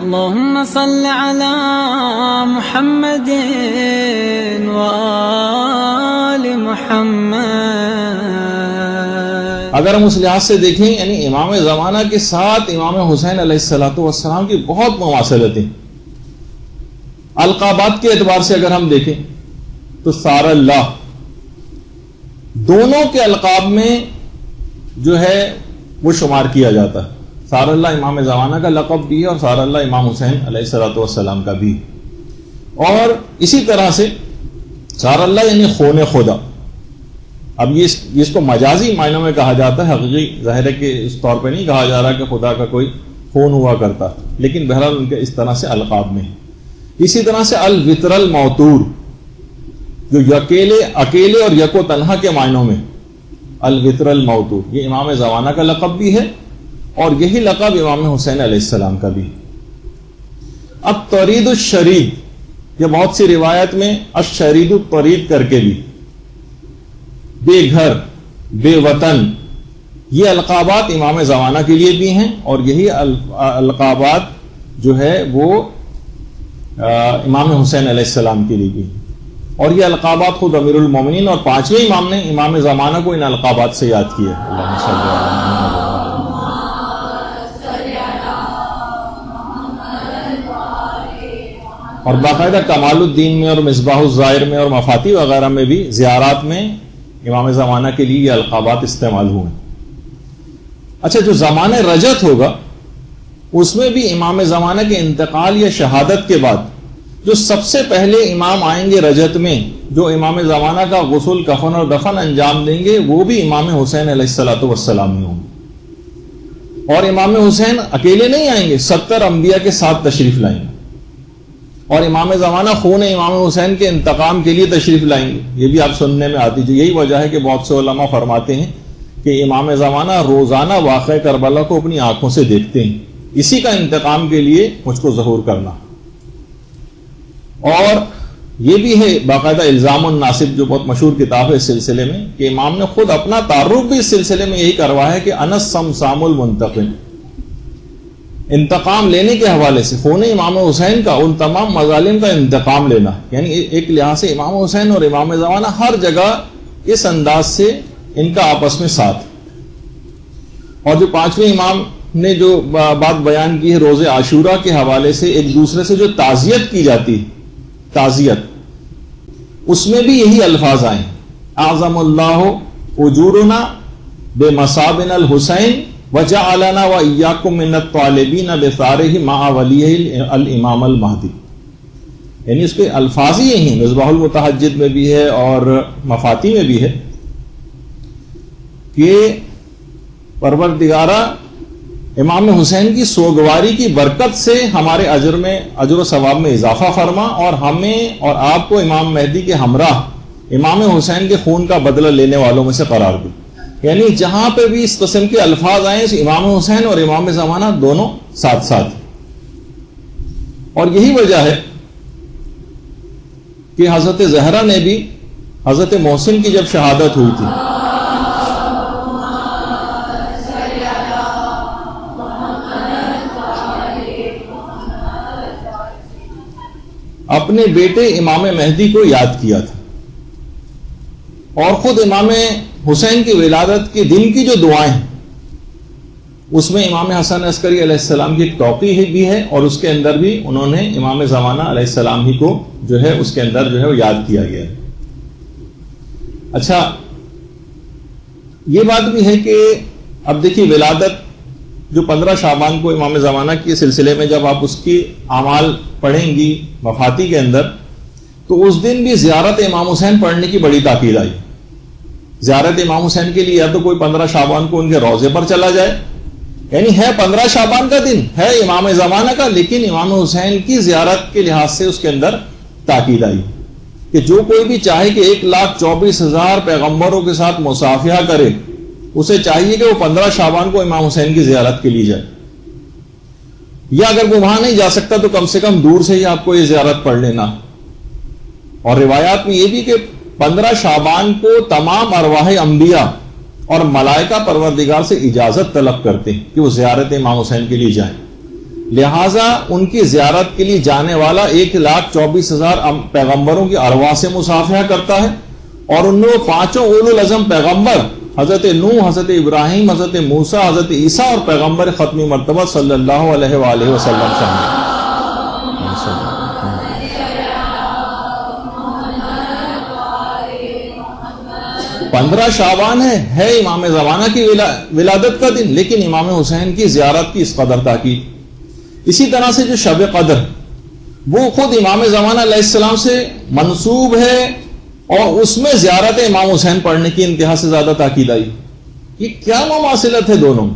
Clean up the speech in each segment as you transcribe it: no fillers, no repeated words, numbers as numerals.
اللهم صل على محمد وآل محمد. اگر ہم اس لحاظ سے دیکھیں یعنی امام زمانہ کے ساتھ امام حسین علیہ السلام کی بہت مماثلتیں. القابات کے اعتبار سے اگر ہم دیکھیں تو سار اللہ دونوں کے القاب میں جو ہے وہ شمار کیا جاتا ہے. سار اللہ امام زمانہ کا لقب بھی ہے اور سار اللہ امام حسین علیہ السلام کا بھی. اور اسی طرح سے سار اللہ یعنی خون خدا. اب یہ اس کو مجازی معنوں میں کہا جاتا ہے، حقیقی ظاہر ہے کہ اس طور پہ نہیں کہا جا رہا کہ خدا کا کوئی خون ہوا کرتا، لیکن بہرحال ان کے اس طرح سے القاب میں. اسی طرح سے الوتر الموتور جو اکیلے اور یک و تنہا کے معنوں میں الوتر الموتور، یہ امام زمانہ کا لقب بھی ہے اور یہی لقب امام حسین علیہ السلام کا بھی. اب طرید الشرید، یہ بہت سی روایت میں الشرید الطرید کر کے بھی، بے گھر بے وطن، یہ القابات امام زمانہ کے لیے بھی ہیں اور یہی القابات جو ہے وہ امام حسین علیہ السلام کے لیے بھی ہیں. اور یہ القابات خود امیر المومنین اور پانچویں امام نے امام زمانہ کو ان القابات سے یاد کیا. اللہم صل علی محمد. اور باقاعدہ کمال الدین میں اور مصباح الظاہر میں اور مفاتیح وغیرہ میں بھی زیارات میں امام زمانہ کے لیے یہ القابات استعمال ہوئے. اچھا، جو زمانہ رجت ہوگا اس میں بھی امام زمانہ کے انتقال یا شہادت کے بعد جو سب سے پہلے امام آئیں گے رجت میں، جو امام زمانہ کا غسل کفن اور دفن انجام دیں گے، وہ بھی امام حسین علیہ السلام ہی ہوں گے. اور امام حسین اکیلے نہیں آئیں گے، 70 انبیاء کے ساتھ تشریف لائیں گے. اور امام زمانہ خون امام حسین کے انتقام کے لیے تشریف لائیں گے. یہ بھی آپ سننے میں آتی ہے. یہی وجہ ہے کہ بہت سے علماء فرماتے ہیں کہ امام زمانہ روزانہ واقعہ کربلا کو اپنی آنکھوں سے دیکھتے ہیں، اسی کا انتقام کے لیے مجھ کو ظہور کرنا. اور یہ بھی ہے باقاعدہ الزام الناصب جو بہت مشہور کتاب ہے اس سلسلے میں، کہ امام نے خود اپنا تعارف بھی اس سلسلے میں یہی کروا ہے کہ انا الصمصام المنتقم، انتقام لینے کے حوالے سے خون امام حسین کا ان تمام مظالم کا انتقام لینا. یعنی ایک لحاظ سے امام حسین اور امام زمانہ ہر جگہ اس انداز سے ان کا آپس میں ساتھ. اور جو پانچویں امام نے جو بات بیان کی ہے روز عاشورہ کے حوالے سے ایک دوسرے سے جو تعزیت کی جاتی، تعزیت، اس میں بھی یہی الفاظ آئے ہیں. اعظم اللہ اجورنا بمصابنا الحسین وجعلنا وإياكم من الطالبین بثارہ مع ولیہ الامام المہدی. یعنی اس کے الفاظ ہی ہیں، مصباح المتحجد میں بھی ہے اور مفاتیح میں بھی ہے کہ پروردگارہ امام حسین کی سوگواری کی برکت سے ہمارے اجر و ثواب میں اضافہ فرما اور ہمیں اور آپ کو امام مہدی کے ہمراہ امام حسین کے خون کا بدلہ لینے والوں میں سے قرار دے. یعنی جہاں پہ بھی اس قسم کے الفاظ آئے امام حسین اور امام زمانہ دونوں ساتھ ساتھ. اور یہی وجہ ہے کہ حضرت زہرا نے بھی حضرت محسن کی جب شہادت ہوئی تھی اپنے بیٹے امام مہدی کو یاد کیا تھا اور خود امام حسین کی ولادت کے دن کی جو دعائیں ہیں اس میں امام حسن عسکری علیہ السلام کی ایک توقیع بھی ہے اور اس کے اندر بھی انہوں نے امام زمانہ علیہ السلام ہی کو جو ہے اس کے اندر جو ہے وہ یاد کیا گیا ہے. اچھا، یہ بات بھی ہے کہ اب دیکھیے ولادت جو 15 شعبان کو امام زمانہ کے سلسلے میں جب آپ اس کی اعمال پڑھیں گی مفاتیح کے اندر تو اس دن بھی زیارت امام حسین پڑھنے کی بڑی تاکید آئی. زیارت امام حسین کے لیے یا تو کوئی 15 شعبان کو ان کے روضے پر چلا جائے، یعنی ہے 15 شعبان کا دن ہے امام زمانہ کا، لیکن امام حسین کی زیارت کے لحاظ سے اس کے اندر تاکید آئی کہ جو کوئی بھی چاہے کہ 1,24,000 پیغمبروں کے ساتھ مصافحہ کرے، اسے چاہیے کہ وہ 15 شعبان کو امام حسین کی زیارت کے لیے جائے، یا اگر وہ وہاں نہیں جا سکتا تو کم سے کم دور سے ہی آپ کو یہ زیارت پڑھ لینا. اور روایات میں یہ بھی کہ 15 شعبان کو تمام ارواح انبیاء اور ملائکہ پروردگار سے اجازت طلب کرتے ہیں کہ وہ زیارت امام حسین کے لیے جائیں. لہذا ان کی زیارت کے لیے جانے والا 1,24,000 پیغمبروں کی ارواح سے مصافحہ کرتا ہے، اور ان میں وہ 5 اولو العزم پیغمبر حضرت نوح، حضرت ابراہیم، حضرت موسیٰ، حضرت عیسیٰ اور پیغمبر ختمی مرتبہ صلی اللہ علیہ وآلہ وسلم شامل۔ 15 شعبان ہے امام زمانہ کی ولادت کا دن، لیکن امام حسین کی زیارت کی اس قدر تاکید۔ اسی طرح سے جو شب قدر وہ خود امام زمانہ علیہ السلام سے منسوب ہے، اور اس میں زیارت امام حسین پڑھنے کی انتہا سے زیادہ تاکید آئی۔ یہ کیا مماثلت ہے دونوں؟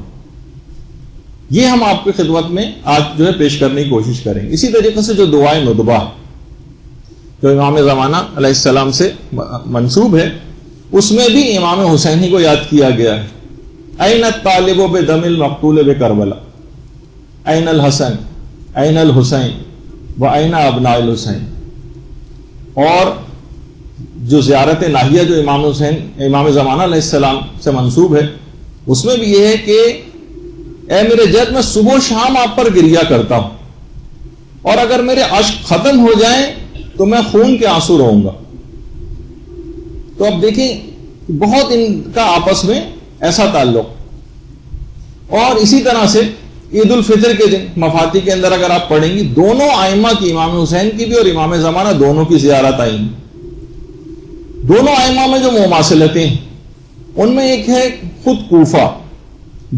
یہ ہم آپ کی خدمت میں آج جو ہے پیش کرنے کی کوشش کریں گے۔ اسی طریقے سے جو دعائے ندبہ جو امام زمانہ علیہ السلام سے منسوب ہے، اس میں بھی امام حسین ہی کو یاد کیا گیا ہے۔ این الطالب بدم المقتول بکربلا، این الحسن، این الحسین و این ابناء الحسین۔ اور جو زیارت ناہیہ جو امام زمانہ علیہ السلام سے منسوب ہے، اس میں بھی یہ ہے کہ اے میرے جد، میں صبح و شام آپ پر گریہ کرتا ہوں، اور اگر میرے اشک ختم ہو جائیں تو میں خون کے آنسو رہوں گا۔ تو اب دیکھیں بہت ان کا آپس میں ایسا تعلق۔ اور اسی طرح سے عید الفطر کے دن مفاتی کے اندر اگر آپ پڑھیں گی، دونوں ائمہ کی، امام حسین کی بھی اور امام زمانہ دونوں کی زیارت آئی۔ دونوں ائمہ میں جو مماثلتیں ہیں ان میں ایک ہے خود کوفہ،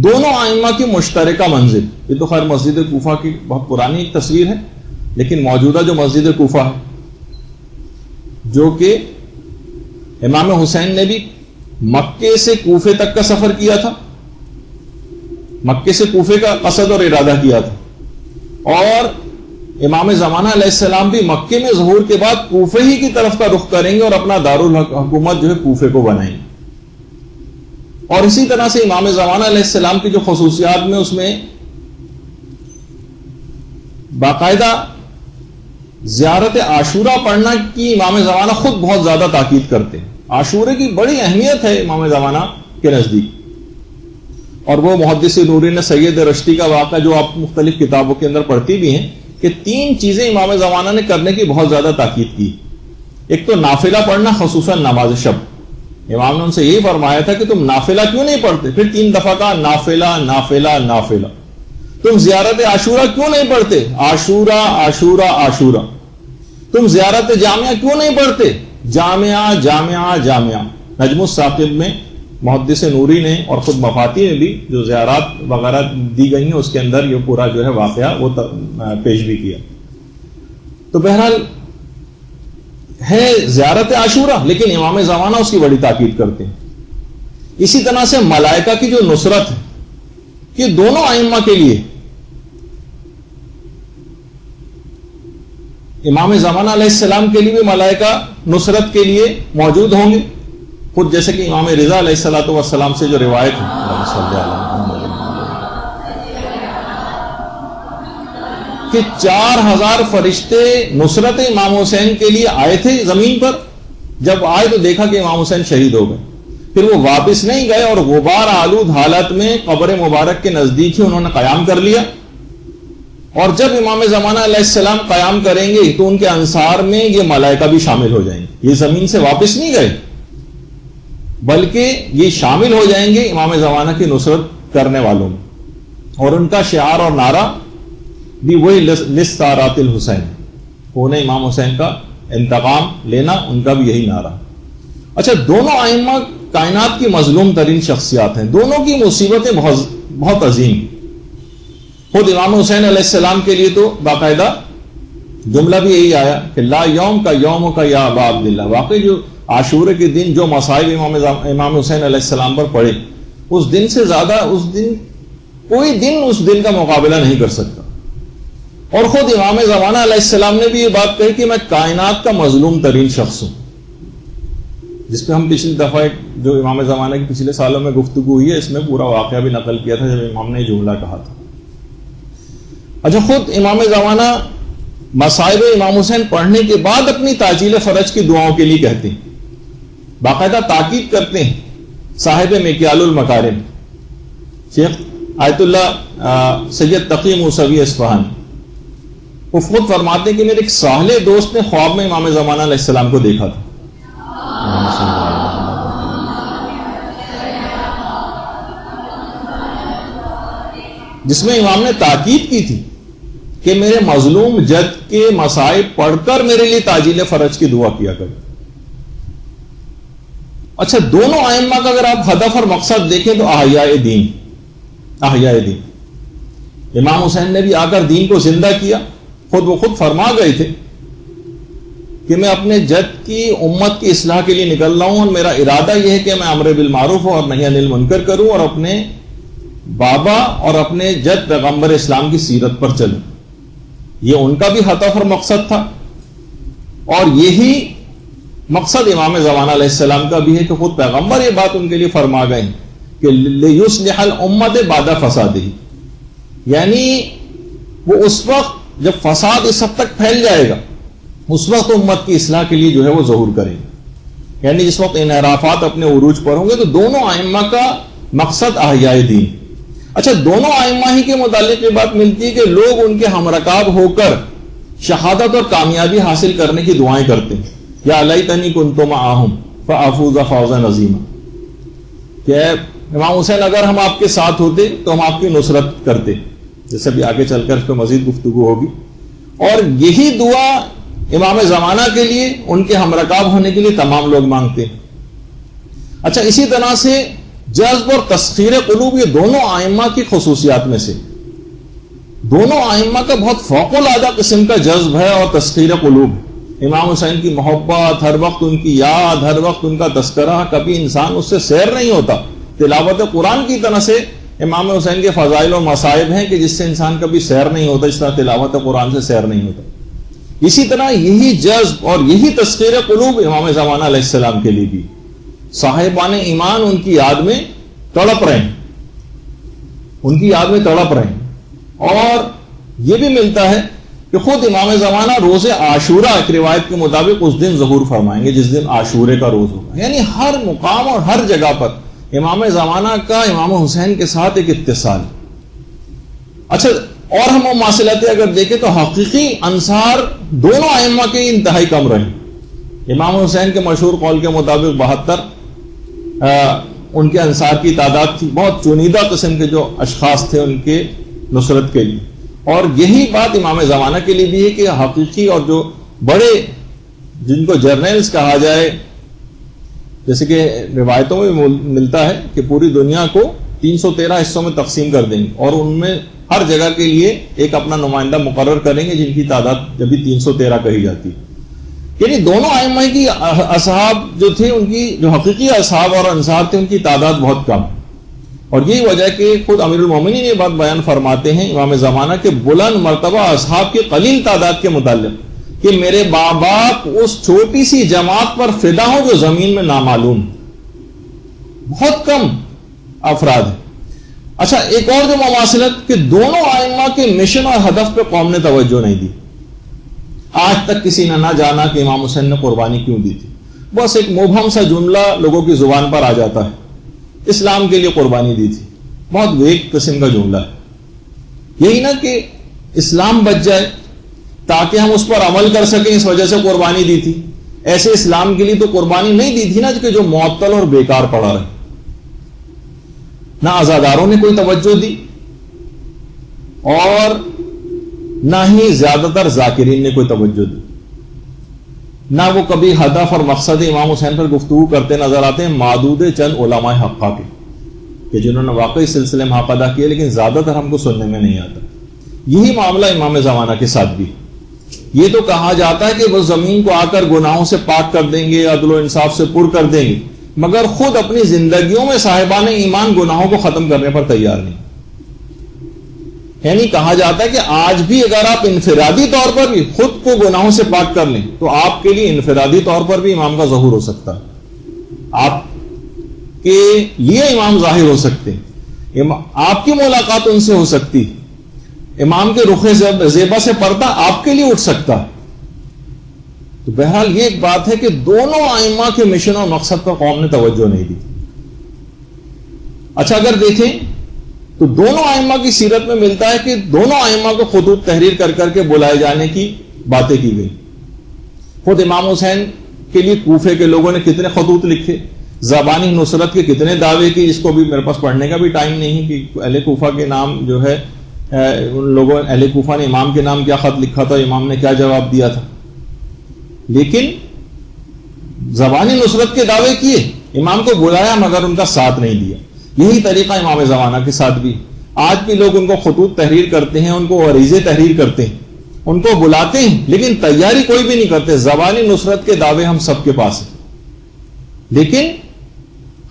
دونوں ائمہ کی مشترکہ منزل۔ یہ تو خیر مسجد کوفہ کی بہت پرانی ایک تصویر ہے، لیکن موجودہ جو مسجد کوفہ ہے، جو کہ امام حسین نے بھی مکے سے کوفے تک کا سفر کیا تھا، مکے سے کوفے کا قصد اور ارادہ کیا تھا، اور امام زمانہ علیہ السلام بھی مکے میں ظہور کے بعد کوفے ہی کی طرف کا رخ کریں گے اور اپنا دارالحکومت جو ہے کوفے کو بنائیں گے۔ اور اسی طرح سے امام زمانہ علیہ السلام کی جو خصوصیات میں اس میں باقاعدہ زیارت عاشورہ پڑھنا کی امام زمانہ خود بہت زیادہ تاکید کرتے ہیں۔ عاشورے کی بڑی اہمیت ہے امام زمانہ کے نزدیک، اور وہ محدث نورین سید رشتی کا واقعہ جو آپ مختلف کتابوں کے اندر پڑھتی بھی ہیں کہ 3 چیزیں امام زمانہ نے کرنے کی بہت زیادہ تاکید کی۔ ایک تو نافلہ پڑھنا، خصوصاً نماز شب۔ امام نے ان سے یہی فرمایا تھا کہ تم نافلہ کیوں نہیں پڑھتے؟ پھر 3 دفعہ کہا نافلہ نافلہ نافلہ۔ تم زیارت عاشورہ کیوں نہیں پڑھتے؟ عاشورہ عاشورہ عاشورہ۔ تم زیارت جامعہ کیوں نہیں پڑھتے؟ جامعہ جامعہ جامعہ۔ نجم الثاقب میں محدث نوری نے اور خود مفاتی میں بھی جو زیارات وغیرہ دی گئی ہیں اس کے اندر یہ پورا جو ہے واقعہ وہ پیش بھی کیا۔ تو بہرحال ہے زیارت عاشورہ، لیکن امام زمانہ اس کی بڑی تاکید کرتے ہیں۔ اسی طرح سے ملائکہ کی جو نصرت ہے کہ دونوں ائمہ کے لیے، امام زمانہ علیہ السلام کے لیے بھی ملائکہ نصرت کے لیے موجود ہوں گے، خود جیسے کہ امام رضا علیہ السلام سے جو روایت ہے کہ 4000 فرشتے نصرت امام حسین کے لیے آئے تھے زمین پر۔ جب آئے تو دیکھا کہ امام حسین شہید ہو گئے، پھر وہ واپس نہیں گئے اور غبار آلود حالت میں قبر مبارک کے نزدیک ہی انہوں نے قیام کر لیا۔ اور جب امام زمانہ علیہ السلام قیام کریں گے تو ان کے انصار میں یہ ملائکہ بھی شامل ہو جائیں گے۔ یہ زمین سے واپس نہیں گئے، بلکہ یہ شامل ہو جائیں گے امام زمانہ کی نصرت کرنے والوں میں۔ اور ان کا شعار اور نعرہ بھی وہی لستارات الحسین، انہیں امام حسین کا انتقام لینا، ان کا بھی یہی نعرہ۔ اچھا، دونوں ائمہ کائنات کی مظلوم ترین شخصیات ہیں، دونوں کی مصیبتیں بہت عظیم۔ خود امام حسین علیہ السلام کے لیے تو باقاعدہ جملہ بھی یہی آیا کہ لا یوم کا یوم کا یا ابا عبداللہ۔ واقعی جو عاشورے کے دن جو مصائب امام حسین علیہ السلام پر پڑے، اس دن سے زیادہ کوئی دن اس دن کا مقابلہ نہیں کر سکتا۔ اور خود امام زمانہ علیہ السلام نے بھی یہ بات کہی کہ میں کائنات کا مظلوم ترین شخص ہوں، جس پہ ہم پچھلی دفعہ جو امام زمانہ کی پچھلے سالوں میں گفتگو ہوئی ہے اس میں پورا واقعہ بھی نقل کیا تھا جب امام نے یہ جملہ کہا تھا۔ اچھا، خود امام زمانہ مصائب امام حسین پڑھنے کے بعد اپنی تعجیل فرج کی دعاؤں کے لیے کہتے ہیں، باقاعدہ تاکید کرتے ہیں۔ صاحب مکیال المکارم شیخ آیت اللہ سید تقی موسوی اصفہانی وہ خود فرماتے ہیں کہ میرے ایک صالح دوست نے خواب میں امام زمانہ علیہ السلام کو دیکھا تھا، جس میں امام نے تاکید کی تھی کہ میرے مظلوم جد کے مصائب پڑھ کر میرے لیے تعجیل فرج کی دعا کیا کرو۔ اچھا، دونوں ائمہ کا اگر آپ ہدف اور مقصد دیکھیں تو احیاء دین، امام حسین نے بھی آ کر دین کو زندہ کیا، خود فرما گئے تھے کہ میں اپنے جد کی امت کی اصلاح کے لیے نکل رہا ہوں اور میرا ارادہ یہ ہے کہ میں امر بالمعروف اور نہی عن المنکر کروں اور اپنے بابا اور اپنے جد پیغمبر اسلام کی سیرت پر چلوں۔ یہ ان کا بھی ہدف اور مقصد تھا، اور یہی مقصد امام زمانہ علیہ السلام کا بھی ہے کہ خود پیغمبر یہ بات ان کے لیے فرما گئے کہ لِيُصْلِحَ الْأُمَّةَ بَعْدَ فَسَادِهِ، یعنی وہ اس وقت جب فساد اس حد تک پھیل جائے گا اس وقت امت کی اصلاح کے لیے جو ہے وہ ظہور کریں گے، یعنی جس وقت انحرافات اپنے عروج پر ہوں گے۔ تو دونوں ائمہ کا مقصد احیاء دین۔ اچھا، دونوں ائمہ ہی کے متعلق یہ بات ملتی ہے کہ لوگ ان کے ہمرکاب ہو کر شہادت اور کامیابی حاصل کرنے کی دعائیں کرتے ہیں، یا لیتنی کنت معہم فافوز فوزا عظیما، کہ امام حسین اگر ہم آپ کے ساتھ ہوتے تو ہم آپ کی نصرت کرتے، جیسے بھی آگے چل کر اس پہ مزید گفتگو ہوگی۔ اور یہی دعا امام زمانہ کے لیے، ان کے ہمرکاب ہونے کے لیے تمام لوگ مانگتے ہیں۔ اچھا، اسی طرح سے جذب اور تسخیر قلوب یہ دونوں ائمہ کی خصوصیات میں سے، دونوں ائمہ کا بہت فوق العادہ قسم کا جذب ہے اور تسخیر قلوب۔ امام حسین کی محبت، ہر وقت ان کی یاد، ہر وقت ان کا تذکرہ، کبھی انسان اس سے سیر نہیں ہوتا۔ تلاوت قرآن کی طرح سے امام حسین کے فضائل و مصائب ہیں کہ جس سے انسان کبھی سیر نہیں ہوتا، اس طرح تلاوت قرآن سے سیر نہیں ہوتا۔ اسی طرح یہی جذب اور یہی تسخیر قلوب امام زمانہ علیہ السلام کے لیے بھی، صاحبان ایمان ان کی یاد میں تڑپ رہے ہیں، ان کی یاد میں تڑپ رہے ہیں۔ اور یہ بھی ملتا ہے کہ خود امام زمانہ روز عاشورہ ایک روایت کے مطابق اس دن ظہور فرمائیں گے جس دن عاشورے کا روز ہوگا، یعنی ہر مقام اور ہر جگہ پر امام زمانہ کا امام حسین کے ساتھ ایک اتصال۔ اچھا، اور ہم مواصلاتیں اگر دیکھیں تو حقیقی انصار دونوں ائمہ کے انتہائی کم رہے۔ امام حسین کے مشہور قول کے مطابق 72 ان کے انصار کی تعداد تھی، بہت چنیدہ قسم کے جو اشخاص تھے ان کے نصرت کے لیے۔ اور یہی بات امام زمانہ کے لیے بھی ہے کہ حقیقی اور جو بڑے، جن کو جرنیلز کہا جائے، جیسے کہ روایتوں میں ملتا ہے کہ پوری دنیا کو 313 حصوں میں تقسیم کر دیں گے اور ان میں ہر جگہ کے لیے ایک اپنا نمائندہ مقرر کریں گے، جن کی تعداد جبھی 313 کہی جاتی ہے۔ یعنی دونوں ائمہ کی اصحاب جو تھے، ان کی جو حقیقی اصحاب اور انصار تھے، ان کی تعداد بہت کم، اور یہی وجہ کہ خود امیر المومنین یہ بات بیان فرماتے ہیں امام زمانہ کے بلند مرتبہ اصحاب کی قلیل تعداد کے متعلق کہ میرے باپ اس چھوٹی سی جماعت پر فدا ہوں جو زمین میں نامعلوم، بہت کم افراد ہیں۔ اچھا، ایک اور جو مواصلت کہ دونوں ائمہ کے مشن اور ہدف پہ قوم نے توجہ نہیں دی۔ آج تک کسی نے نہ جانا کہ امام حسین نے قربانی کیوں دی تھی، بس ایک مبہم سا جملہ لوگوں کی زبان پر آ جاتا ہے، اسلام کے لیے قربانی دی تھی، بہت ویک قسم کا جملہ ہے۔ یہی نا کہ اسلام بچ جائے تاکہ ہم اس پر عمل کر سکیں، اس وجہ سے قربانی دی تھی۔ ایسے اسلام کے لیے تو قربانی نہیں دی تھی نا کہ جو معطل اور بیکار پڑا رہے۔ نہ عزاداروں نے کوئی توجہ دی اور نہ ہی زیادہ تر ذاکرین نے کوئی توجہ دی، نہ وہ کبھی ہدف اور مقصد امام حسین پر گفتگو کرتے نظر آتے ہیں معدود چند علماء حقہ کے کہ جنہوں نے واقعی سلسلے میں حق ادا کیے، لیکن زیادہ تر ہم کو سننے میں نہیں آتا۔ یہی معاملہ امام زمانہ کے ساتھ بھی۔ یہ تو کہا جاتا ہے کہ وہ زمین کو آ کر گناہوں سے پاک کر دیں گے، عدل و انصاف سے پر کر دیں گے، مگر خود اپنی زندگیوں میں صاحبان ایمان گناہوں کو ختم کرنے پر تیار نہیں۔ یعنی کہا جاتا ہے کہ آج بھی اگر آپ انفرادی طور پر بھی خود کو گناہوں سے پاک کر لیں تو آپ کے لیے انفرادی طور پر بھی امام کا ظہور ہو سکتا ہے، آپ کے لیے امام ظاہر ہو سکتے ہیں، آپ کی ملاقات ان سے ہو سکتی، امام کے رخ زیبا سے پردہ آپ کے لیے اٹھ سکتا ہے۔ تو بہرحال یہ ایک بات ہے کہ دونوں ائمہ کے مشن اور مقصد پر قوم نے توجہ نہیں دی۔ اچھا، اگر دیکھیں تو دونوں ائمہ کی سیرت میں ملتا ہے کہ دونوں ائمہ کو خطوط تحریر کر کر کے بلائے جانے کی باتیں کی گئی. خود امام حسین کے لیے کوفے کے لوگوں نے کتنے خطوط لکھے, زبانی نصرت کے کتنے دعوے کی, اس کو بھی میرے پاس پڑھنے کا بھی ٹائم نہیں کہ اہل کوفہ کے نام جو ہے ان لوگوں اہل کوفہ نے امام کے نام کیا خط لکھا تھا, امام نے کیا جواب دیا تھا. لیکن زبانی نصرت کے دعوے کیے, امام کو بلایا مگر ان کا ساتھ نہیں دیا. یہی طریقہ امام زمانہ کے ساتھ بھی. آج بھی لوگ ان کو خطوط تحریر کرتے ہیں, ان کو عریضے تحریر کرتے ہیں, ان کو بلاتے ہیں, لیکن تیاری کوئی بھی نہیں کرتے. زبانی نصرت کے دعوے ہم سب کے پاس ہیں, لیکن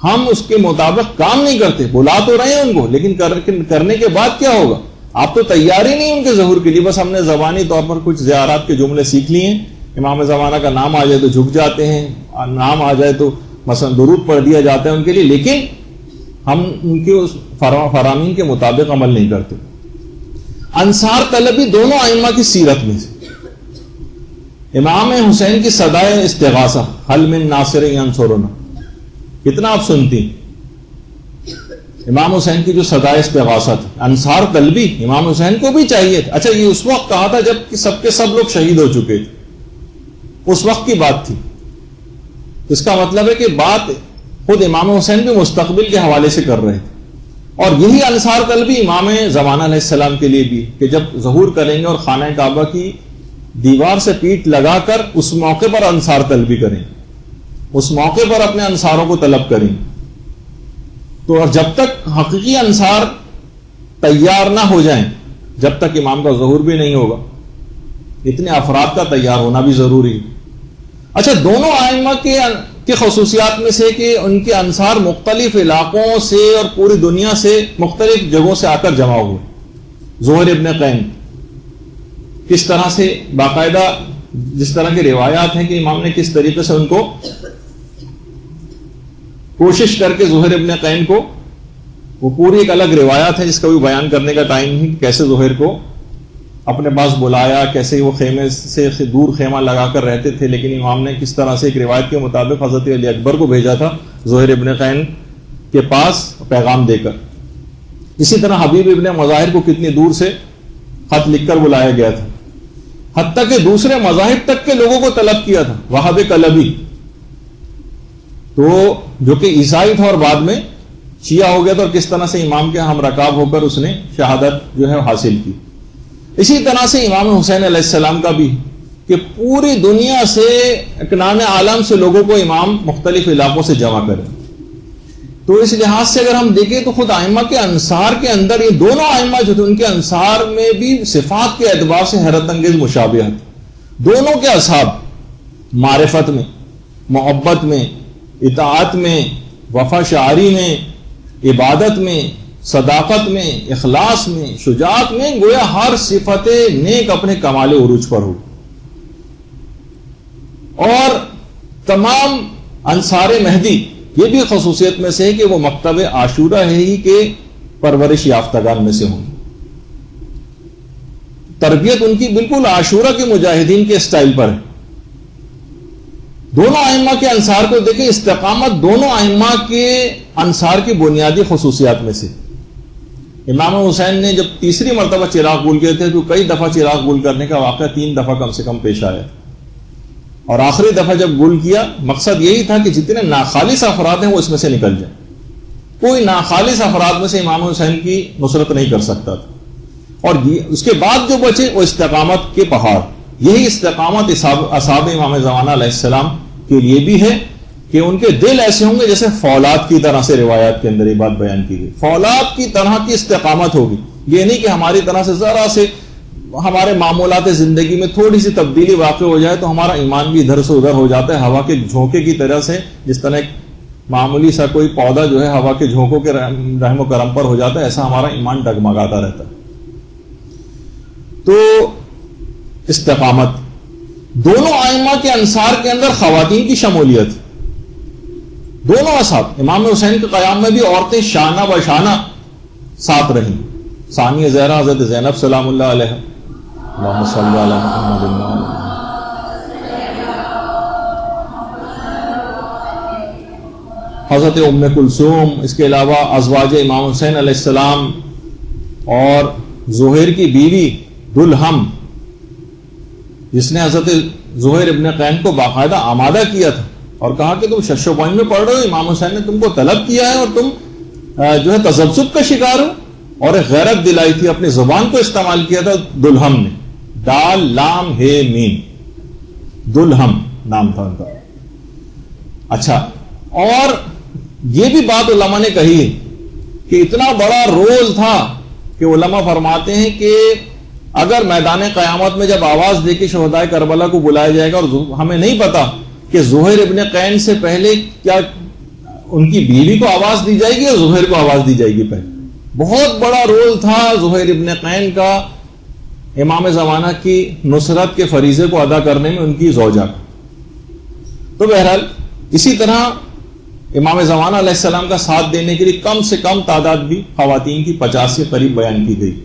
ہم اس کے مطابق کام نہیں کرتے. بلا تو رہے ہیں ان کو, لیکن کرنے کے بعد کیا ہوگا؟ آپ تو تیاری نہیں ان کے ظہور کے لیے, بس ہم نے زبانی طور پر کچھ زیارات کے جملے سیکھ لیے ہیں. امام زمانہ کا نام آ جائے تو جھک جاتے ہیں, نام آ جائے تو مثلا درود پڑھ دیا جاتا ہے ان کے لیے, لیکن ہم ان کے اس فرامین کے مطابق عمل نہیں کرتے. انصار طلبی دونوں ائمہ کی سیرت میں سے. امام حسین کی صدائے استغاثہ, حل من ناصر ینصرنا, کتنا آپ سنتی. امام حسین کی جو صدائے استغاثہ تھی, انصار طلبی امام حسین کو بھی چاہیے تھا. اچھا, یہ اس وقت کہا تھا جب سب کے سب لوگ شہید ہو چکے تھے, اس وقت کی بات تھی. اس کا مطلب ہے کہ بات خود امام حسین بھی مستقبل کے حوالے سے کر رہے تھے. اور یہی انصار طلبی امام زمانہ علیہ السلام کے لیے بھی, کہ جب ظہور کریں گے اور خانہ کعبہ کی دیوار سے پیٹ لگا کر اس موقع پر انصار طلبی کریں, اس موقع پر اپنے انصاروں کو طلب کریں. تو اور جب تک حقیقی انصار تیار نہ ہو جائیں, جب تک امام کا ظہور بھی نہیں ہوگا, اتنے افراد کا تیار ہونا بھی ضروری ہے. اچھا, دونوں ائمہ کے خصوصیات میں سے کہ ان کے انصار مختلف علاقوں سے اور پوری دنیا سے مختلف جگہوں سے آ کر جمع ہوئے. زہیر ابن قین کس طرح سے باقاعدہ, جس طرح کی روایات ہیں کہ امام نے کس طریقے سے ان کو کوشش کر کے زہیر ابن قین کو, وہ پوری ایک الگ روایات ہے جس کا بھی بیان کرنے کا ٹائم نہیں, کہ کیسے زہیر کو اپنے پاس بلایا, کیسے وہ خیمے سے دور خیمہ لگا کر رہتے تھے, لیکن امام نے کس طرح سے ایک روایت کے مطابق حضرت علی اکبر کو بھیجا تھا زہیر ابن قین کے پاس پیغام دے کر. اسی طرح حبیب ابن مظاہر کو کتنی دور سے خط لکھ کر بلایا گیا تھا, حتیٰ کہ دوسرے مذاہب تک کے لوگوں کو طلب کیا تھا. وہاب کلبی تو جو کہ عیسائی تھا اور بعد میں شیعہ ہو گیا تھا, اور کس طرح سے امام کے ہم رکاب ہو کر اس نے شہادت جو ہے حاصل کی. اسی طرح سے امام حسین علیہ السلام کا بھی, کہ پوری دنیا سے اکنان عالم سے لوگوں کو امام مختلف علاقوں سے جمع کریں. تو اس لحاظ سے اگر ہم دیکھیں تو خود ائمہ کے انصار کے اندر یہ دونوں ائمہ جو تھے ان کے انصار میں بھی صفات کے اعتبار سے حیرت انگیز مشابہت. دونوں کے اصحاب معرفت میں, محبت میں, اطاعت میں, وفا شعاری میں, عبادت میں, صداقت میں, اخلاص میں, شجاعت میں, گویا ہر صفت نیک اپنے کمال عروج پر ہو. اور تمام انصار مہدی یہ بھی خصوصیت میں سے ہے کہ وہ مکتب عاشورہ ہے ہی کے پرورش یافتگان میں سے ہوں. تربیت ان کی بالکل عاشورہ کے مجاہدین کے اسٹائل پر ہے. دونوں ائمہ کے انصار کو دیکھیں, استقامت دونوں ائمہ کے انصار کی بنیادی خصوصیات میں سے. امام حسین نے جب تیسری مرتبہ چراغ گل کیے تھے تو کئی دفعہ چراغ گل کرنے کا واقعہ 3 دفعہ کم سے کم پیش آیا, اور آخری دفعہ جب گل کیا مقصد یہی تھا کہ جتنے ناخالص افراد ہیں وہ اس میں سے نکل جائیں. کوئی ناخالص افراد میں سے امام حسین کی نصرت نہیں کر سکتا تھا. اور اس کے بعد جو بچے وہ استقامت کے پہاڑ. یہی استقامت اصحاب امام زمانہ علیہ السلام کے لیے بھی ہے کہ ان کے دل ایسے ہوں گے جیسے فولاد کی طرح سے. روایات کے اندر یہ بات بیان کی گئی, فولاد کی طرح کی استقامت ہوگی. یہ نہیں کہ ہماری طرح سے ذرا سے ہمارے معمولات زندگی میں تھوڑی سی تبدیلی واقع ہو جائے تو ہمارا ایمان بھی ادھر سے ادھر ہو جاتا ہے, ہوا کے جھونکے کی طرح سے. جس طرح ایک معمولی سا کوئی پودا جو ہے ہوا کے جھونکوں کے رحم و کرم پر ہو جاتا ہے, ایسا ہمارا ایمان ڈگمگاتا رہتا ہے. تو استقامت دونوں ائمہ کے انصار کے اندر خواتین کی شمولیت. دونوں اصحاب امام حسین کے قیام میں بھی عورتیں شانہ بشانہ ساتھ رہیں. ثانیہ زہرا حضرت زینب سلام اللہ علیہ, اللہم صلی علی محمد. حضرت ام کلثوم, اس کے علاوہ ازواج امام حسین علیہ السلام اور زہیر کی بیوی دلہم، جس نے حضرت زہیر ابن قین کو باقاعدہ آمادہ کیا تھا اور کہا کہ تم شش و پوائنٹ میں پڑھ رہے ہو، امام حسین نے تم کو طلب کیا ہے اور تم جو ہے تذبذب کا شکار ہو، اور ایک غیرت دلائی تھی، اپنی زبان کو استعمال کیا تھا دلہم نے، دال لام ہے میم، دلہم نام تھا ان کا. اچھا، اور یہ بھی بات علماء نے کہی ہے کہ اتنا بڑا رول تھا کہ علماء فرماتے ہیں کہ اگر میدان قیامت میں جب آواز دے کے شہدائے کربلا کو بلایا جائے گا، اور ہمیں نہیں پتا کہ زہیر ابن قین سے پہلے کیا ان کی بیوی کو آواز دی جائے گی اور زہیر کو آواز دی جائے گی پہلے. بہت بڑا رول تھا زہیر ابن قین کا امام زمانہ کی نصرت کے فریضے کو ادا کرنے میں ان کی زوجہ کا. تو بہرحال اسی طرح امام زمانہ علیہ السلام کا ساتھ دینے کے لیے کم سے کم تعداد بھی خواتین کی 50 کے قریب بیان کی گئی.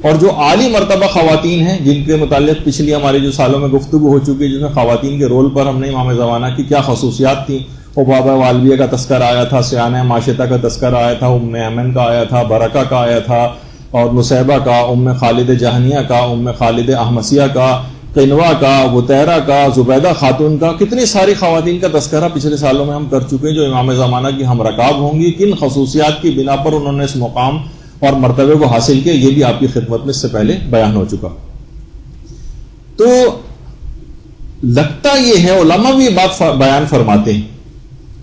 اور جو عالی مرتبہ خواتین ہیں جن کے متعلق پچھلی ہمارے جو سالوں میں گفتگو ہو چکی ہے، جس میں خواتین کے رول پر ہم نے امام زمانہ کی کیا خصوصیات تھیں، عبابہ والویہ کا تذکرہ آیا تھا، سیانہ ماشطہ کا تذکرہ آیا تھا، ام ایمن کا آیا تھا، برکہ کا آیا تھا، اور نصیبہ کا، ام خالد جہنیہ کا، ام خالد احمسیہ کا، قنوہ کا، بطیرہ کا، زبیدہ خاتون کا، کتنی ساری خواتین کا تذکرہ پچھلے سالوں میں ہم کر چکے ہیں جو امام زمانہ کی ہم رکاب ہوں گی. کن خصوصیات کی بنا پر انہوں نے اس مقام اور مرتبے کو حاصل کیا، یہ بھی آپ کی خدمت میں اس سے پہلے بیان ہو چکا. تو لگتا یہ ہے، علماء بھی یہ بات بیان فرماتے ہیں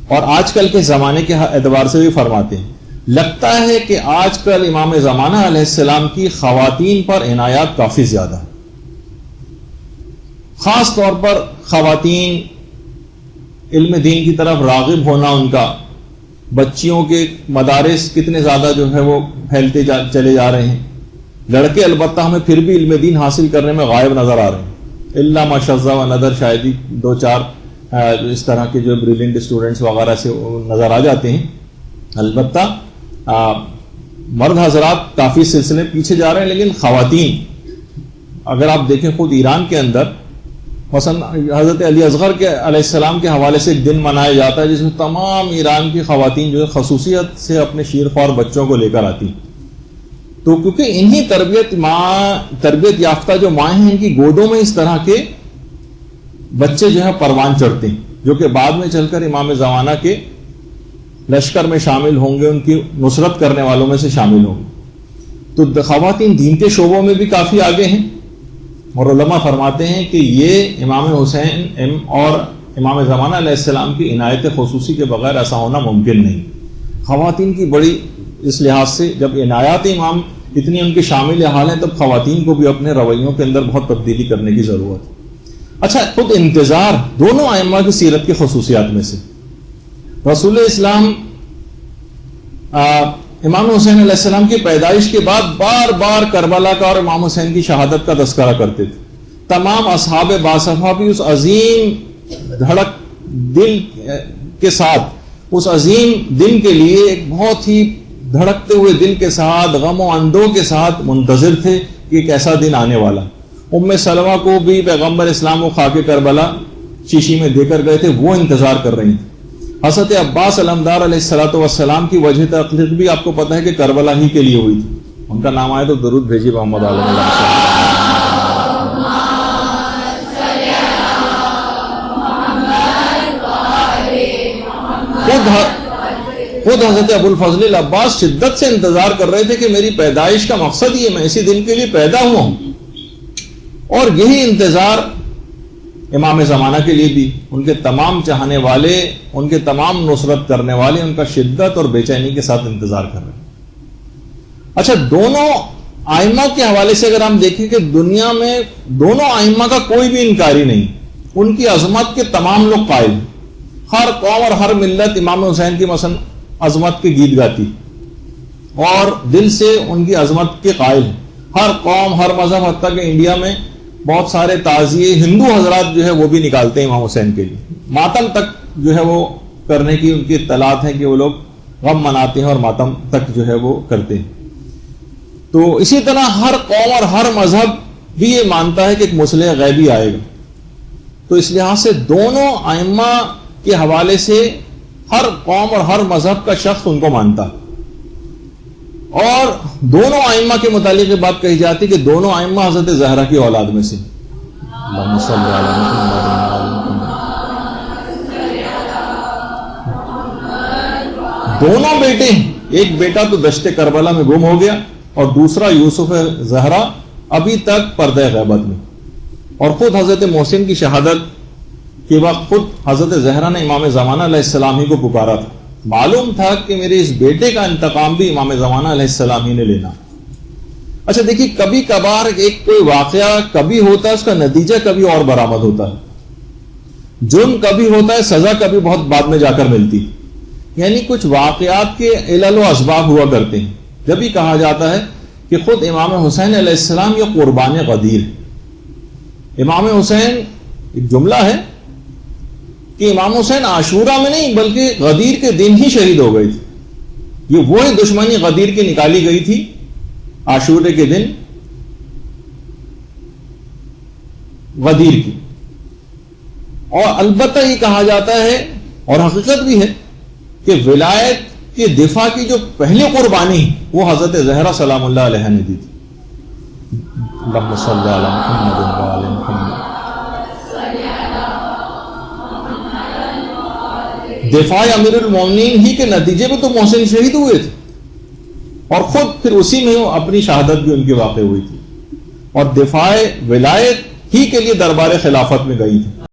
اور آج کل کے زمانے کے اعتبار سے بھی فرماتے ہیں، لگتا ہے کہ آج کل امام زمانہ علیہ السلام کی خواتین پر عنایات کافی زیادہ ہے. خاص طور پر خواتین علم دین کی طرف راغب ہونا، ان کا بچیوں کے مدارس کتنے زیادہ جو ہے وہ پھیلتے چلے جا رہے ہیں. لڑکے البتہ ہمیں پھر بھی علم دین حاصل کرنے میں غائب نظر آ رہے ہیں، الا ماشاءاللہ و نظر شاید ہی 2-4 اس طرح کے جو بریلینٹ اسٹوڈنٹس وغیرہ سے نظر آ جاتے ہیں. البتہ مرد حضرات کافی سلسلے پیچھے جا رہے ہیں، لیکن خواتین اگر آپ دیکھیں خود ایران کے اندر مثلا حضرت علی اصغر کے علیہ السلام کے حوالے سے ایک دن منایا جاتا ہے جس میں تمام ایران کی خواتین جو ہے خصوصیت سے اپنے شیرخوار بچوں کو لے کر آتی. تو کیونکہ انہی تربیت یافتہ جو مائیں ہیں، ان کی گودوں میں اس طرح کے بچے جو ہے پروان چڑھتے ہیں، جو کہ بعد میں چل کر امام زمانہ کے لشکر میں شامل ہوں گے، ان کی نصرت کرنے والوں میں سے شامل ہوں گے. تو خواتین دین کے شعبوں میں بھی کافی آگے ہیں، اور علماء فرماتے ہیں کہ یہ امام حسین اور امام زمانہ علیہ السلام کی عنایت خصوصی کے بغیر ایسا ہونا ممکن نہیں. خواتین کی بڑی اس لحاظ سے جب عنایات امام اتنی ان کے شامل حال ہیں، تب خواتین کو بھی اپنے رویوں کے اندر بہت تبدیلی کرنے کی ضرورت ہے. اچھا، خود انتظار دونوں ائمہ کی سیرت کی خصوصیات میں سے رسول اسلام امام حسین علیہ السلام کی پیدائش کے بعد بار بار کربلا کا اور امام حسین کی شہادت کا تذکرہ کرتے تھے. تمام اصحاب باصفہ بھی اس عظیم دھڑک دل کے ساتھ، اس عظیم دن کے لیے ایک بہت ہی دھڑکتے ہوئے دل کے ساتھ، غم و اندوہ کے ساتھ منتظر تھے کہ ایک ایسا دن آنے والا. ام سلمہ کو بھی پیغمبر اسلام و خاک کربلا شیشی میں دے کر گئے تھے، وہ انتظار کر رہی تھی. حضرت عباس علمدار علیہ الصلوۃ والسلام کی وجہ تخلیق بھی آپ کو پتہ ہے کہ کربلا ہی کے لیے ہوئی تھی. ان کا نام آئے تو درود بھیجیے محمد علیہ. خود حضرت ابو الفضل العباس شدت سے انتظار کر رہے تھے کہ میری پیدائش کا مقصد یہ، میں اسی دن کے لیے پیدا ہوا ہوں. اور یہی انتظار امام زمانہ کے لیے بھی، ان کے تمام چاہنے والے، ان کے تمام نصرت کرنے والے ان کا شدت اور بے چینی کے ساتھ انتظار کر رہے ہیں. اچھا، دونوں ائمہ کے حوالے سے اگر ہم دیکھیں کہ دنیا میں دونوں ائمہ کا کوئی بھی انکاری نہیں، ان کی عظمت کے تمام لوگ قائل ہیں. ہر قوم اور ہر ملت امام حسین کی مثلا عظمت کے گیت گاتی اور دل سے ان کی عظمت کے قائل ہیں. ہر قوم، ہر مذہب، حتیٰ کہ انڈیا میں بہت سارے تعزیے ہندو حضرات جو ہے وہ بھی نکالتے ہیں امام حسین کے لیے. ماتم تک جو ہے وہ کرنے کی ان کی اطلاعات ہیں کہ وہ لوگ غم مناتے ہیں اور ماتم تک جو ہے وہ کرتے ہیں. تو اسی طرح ہر قوم اور ہر مذہب بھی یہ مانتا ہے کہ ایک مصلح غیبی آئے گا. تو اس لحاظ سے دونوں ائمہ کے حوالے سے ہر قوم اور ہر مذہب کا شخص ان کو مانتا. اور دونوں ائمہ کے متعلق یہ بات کہی جاتی کہ دونوں ائمہ حضرت زہرا کی اولاد میں سے. اللہم صلی علی محمد وعلی محمد. دونوں بیٹے، ایک بیٹا تو دشت کربلا میں گم ہو گیا اور دوسرا یوسف زہرا ابھی تک پردہ غیبت میں. اور خود حضرت محسن کی شہادت کے وقت خود حضرت زہرا نے امام زمانہ علیہ السلام ہی کو پکارا تھا. معلوم تھا کہ میرے اس بیٹے کا انتقام بھی امام زمانہ علیہ السلام ہی نے لینا. اچھا دیکھیے، کبھی کبھار ایک کوئی واقعہ کبھی ہوتا ہے، اس کا نتیجہ کبھی اور برآمد ہوتا ہے. جرم کبھی ہوتا ہے، سزا کبھی بہت بعد میں جا کر ملتی. یعنی کچھ واقعات کے علل و اسباب ہوا کرتے ہیں. جب ہی کہا جاتا ہے کہ خود امام حسین علیہ السلام یہ قربان غدیر. امام حسین، ایک جملہ ہے کہ امام حسین عاشورہ میں نہیں بلکہ غدیر کے دن ہی شہید ہو گئے تھے. یہ وہی دشمنی غدیر کی نکالی گئی تھی عاشورے کے دن غدیر کی. اور البتہ یہ کہا جاتا ہے اور حقیقت بھی ہے کہ ولایت کے دفاع کی جو پہلی قربانی وہ حضرت زہرا سلام اللہ علیہ نے دی تھی. اللہم صلی علی محمد وعلی محمد. دفاع امیر المومنین ہی کے نتیجے میں تو محسن شہید ہوئے تھے اور خود پھر اسی میں اپنی شہادت بھی ان کی واقع ہوئی تھی اور دفاع ولایت ہی کے لیے دربار خلافت میں گئی تھی.